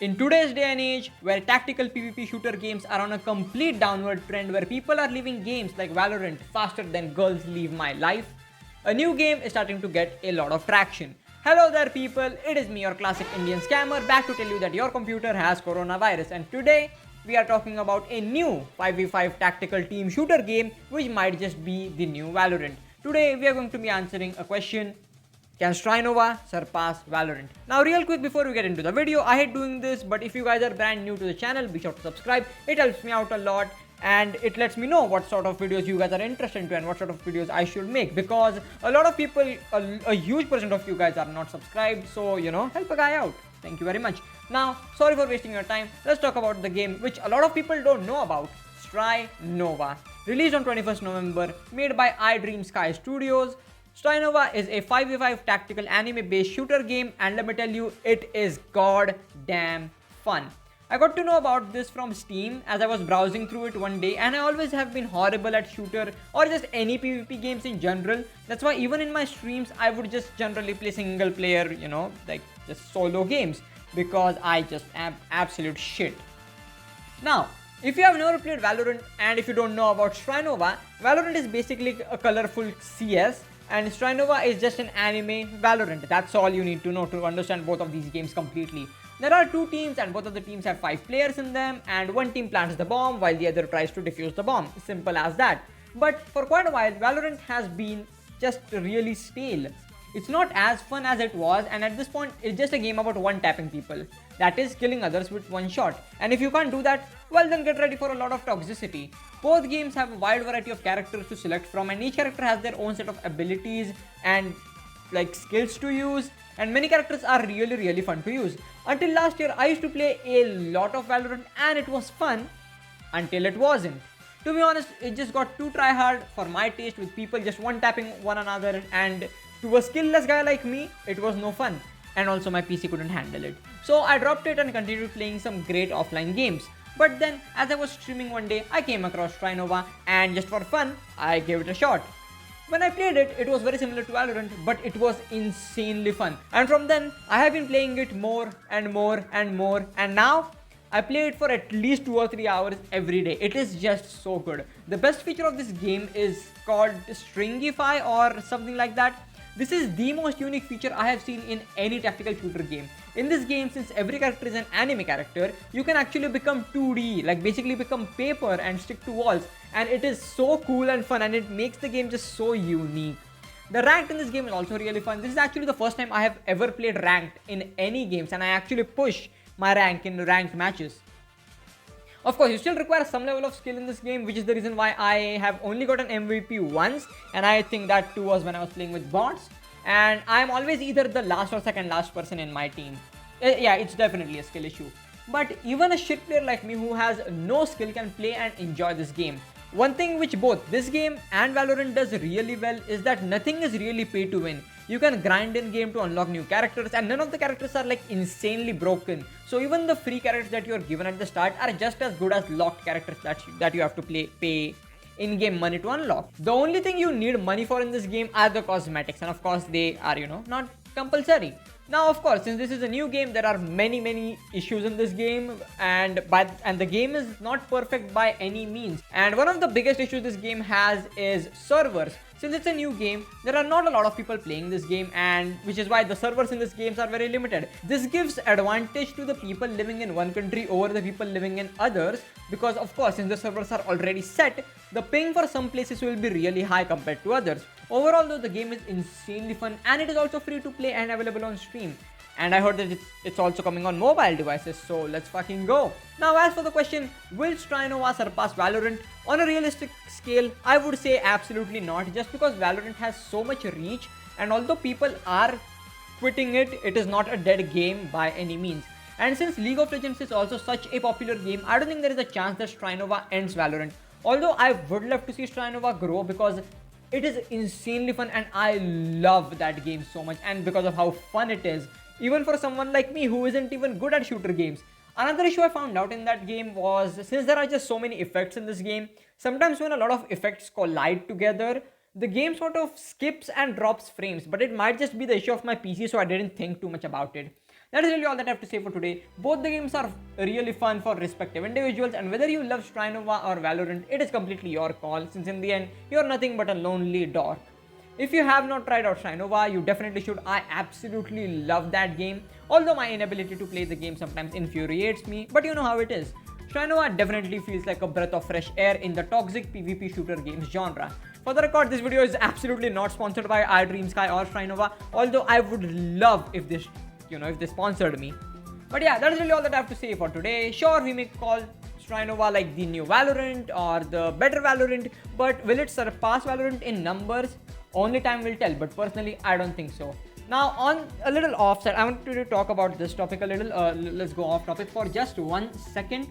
In today's day and age, where tactical PvP shooter games are on a complete downward trend where people are leaving games like Valorant faster than girls leave my life, a new game is starting to get a lot of traction. Hello there people, it is me your classic Indian scammer back to tell you that your computer has coronavirus, and today we are talking about a new 5v5 tactical team shooter game which might just be the new Valorant. Today we are going to be answering a question: can Strinova surpass Valorant? Now real quick before we get into the video, I hate doing this, but if you guys are brand new to the channel, be sure to subscribe. It helps me out a lot and it lets me know what sort of videos you guys are interested in and what sort of videos I should make, because a lot of people, a huge percent of you guys are not subscribed, so help a guy out. Thank you very much. Now, sorry for wasting your time. Let's talk about the game which a lot of people don't know about. Strinova. Released on 21st November, made by iDreamsky Studios. Strinova is a 5v5 tactical anime-based shooter game, and let me tell you, it is goddamn fun. I got to know about this from Steam as I was browsing through it one day, and I always have been horrible at shooter or just any PvP games in general. That's why even in my streams, I would just generally play single player, like just solo games, because I just am absolute shit. Now, if you have never played Valorant and if you don't know about Strinova, Valorant is basically a colorful CS. And Strinova is just an anime Valorant. That's all you need to know to understand both of these games completely. There are two teams and both of the teams have 5 players in them, and one team plants the bomb while the other tries to defuse the bomb. Simple as that. But for quite a while, Valorant has been just really stale. It's not as fun as it was, and at this point, it's just a game about one-tapping people. That is, killing others with one shot. And if you can't do that, well then get ready for a lot of toxicity. Both games have a wide variety of characters to select from, and each character has their own set of abilities and skills to use, and many characters are really fun to use. Until last year, I used to play a lot of Valorant and it was fun until it wasn't. To be honest, it just got too tryhard for my taste, with people just one-tapping one another, and to a skillless guy like me, it was no fun. And also my PC couldn't handle it. So I dropped it and continued playing some great offline games. But then, as I was streaming one day, I came across Strinova, and just for fun, I gave it a shot. When I played it, it was very similar to Valorant, but it was insanely fun. And from then, I have been playing it more and more and more, and now I play it for at least 2 or 3 hours every day. It is just so good. The best feature of this game is called Stringify or something like that. This is the most unique feature I have seen in any tactical shooter game. In this game, since every character is an anime character, you can actually become 2D, like basically become paper and stick to walls. And it is so cool and fun, and it makes the game just so unique. The ranked in this game is also really fun. This is actually the first time I have ever played ranked in any games, and I actually push my rank in ranked matches. Of course, you still require some level of skill in this game, which is the reason why I have only got an MVP once, and I think that too was when I was playing with bots. And I'm always either the last or second last person in my team. Yeah, it's definitely a skill issue. But even a shit player like me who has no skill can play and enjoy this game. One thing which both this game and Valorant does really well is that nothing is really pay to win. You can grind in game to unlock new characters, and none of the characters are insanely broken. So even the free characters that you are given at the start are just as good as locked characters that you have to pay in-game money to unlock. The only thing you need money for in this game are the cosmetics, and of course they are not compulsory. Now, of course, since this is a new game, there are many issues in this game, and the game is not perfect by any means. And one of the biggest issues this game has is servers. Since it's a new game, there are not a lot of people playing this game, and which is why the servers in this games are very limited. This gives advantage to the people living in one country over the people living in others, because of course, since the servers are already set, the ping for some places will be really high compared to others. Overall though, the game is insanely fun, and it is also free to play and available on Steam. And I heard that it's also coming on mobile devices, so let's fucking go. Now, as for the question, will Strinova surpass Valorant? On a realistic scale, I would say absolutely not, just because Valorant has so much reach, and although people are quitting it, it is not a dead game by any means. And since League of Legends is also such a popular game, I don't think there is a chance that Strinova ends Valorant. Although I would love to see Strinova grow, because it is insanely fun and I love that game so much, and because of how fun it is, even for someone like me who isn't even good at shooter games. Another issue I found out in that game was, since there are just so many effects in this game, sometimes when a lot of effects collide together, the game sort of skips and drops frames, but it might just be the issue of my PC, so I didn't think too much about it. That is really all that I have to say for today. Both the games are really fun for respective individuals, and whether you love Strinova or Valorant, it is completely your call, since in the end, you're nothing but a lonely dork. If you have not tried out Strinova, you definitely should. I absolutely love that game, although my inability to play the game sometimes infuriates me, but you know how it is. Strinova definitely feels like a breath of fresh air in the toxic PvP shooter games genre. For the record, this video is absolutely not sponsored by iDreamsky or Strinova, although I would love if this, if they sponsored me. But yeah, that is really all that I have to say for today. Sure, we may call Strinova like the new Valorant or the better Valorant, but will it surpass Valorant in numbers? Only time will tell, but personally, I don't think so. Now, on a little offset, I want to talk about this topic a little. Let's go off topic for just 1 second.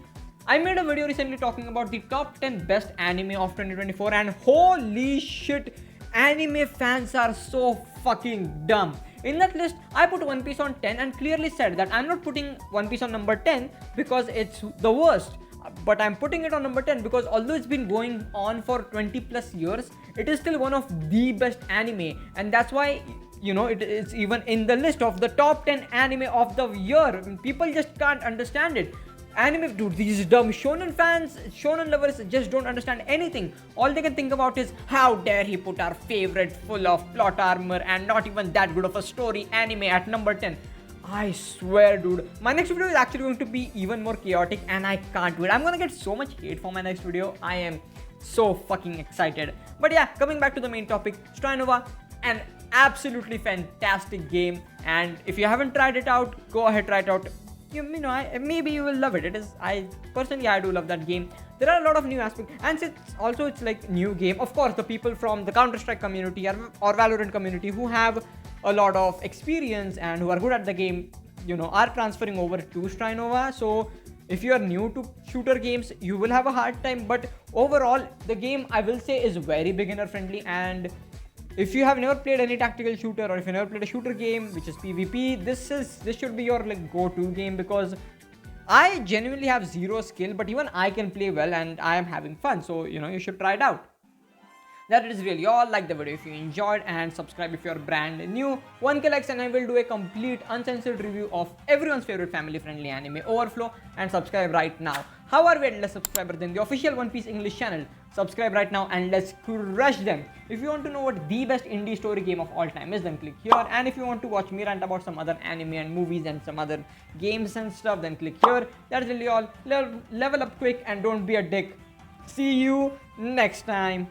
I made a video recently talking about the top 10 best anime of 2024, and holy shit, anime fans are so fucking dumb. In that list, I put One Piece on 10 and clearly said that I'm not putting One Piece on number 10 because it's the worst. But I'm putting it on number 10 because although it's been going on for 20 plus years, it is still one of the best anime. And that's why, it is even in the list of the top 10 anime of the year. People just can't understand it. Anime, dude, these dumb shonen fans, shonen lovers just don't understand anything. All they can think about is how dare he put our favorite full of plot armor and not even that good of a story anime at number 10. I swear, dude, my next video is actually going to be even more chaotic and I can't wait. I'm gonna get so much hate for my next video. I am so fucking excited. But yeah, coming back to the main topic, Strinova, an absolutely fantastic game. And if you haven't tried it out, go ahead, try it out. Maybe you will love it. I do love that game. There are a lot of new aspects, and it's like new game. Of course, the people from the Counter-Strike community or Valorant community who have a lot of experience and who are good at the game, are transferring over to Strinova. So if you are new to shooter games, you will have a hard time. But overall, the game, I will say, is very beginner friendly. And if you have never played any tactical shooter, or if you never played a shooter game which is PvP, this should be your go-to game, because I genuinely have zero skill, but even I can play well and I am having fun. So you should try it out. That is really all. Like the video if you enjoyed, and subscribe if you're brand new. 1k likes and I will do a complete uncensored review of everyone's favorite family friendly anime, Overflow, and subscribe right now. How are we at less subscribers than the official One Piece English channel? Subscribe right now and let's crush them. If you want to know what the best indie story game of all time is, then click here. And if you want to watch me rant about some other anime and movies and some other games and stuff, then click here. That's really all. Level up quick and don't be a dick. See you next time.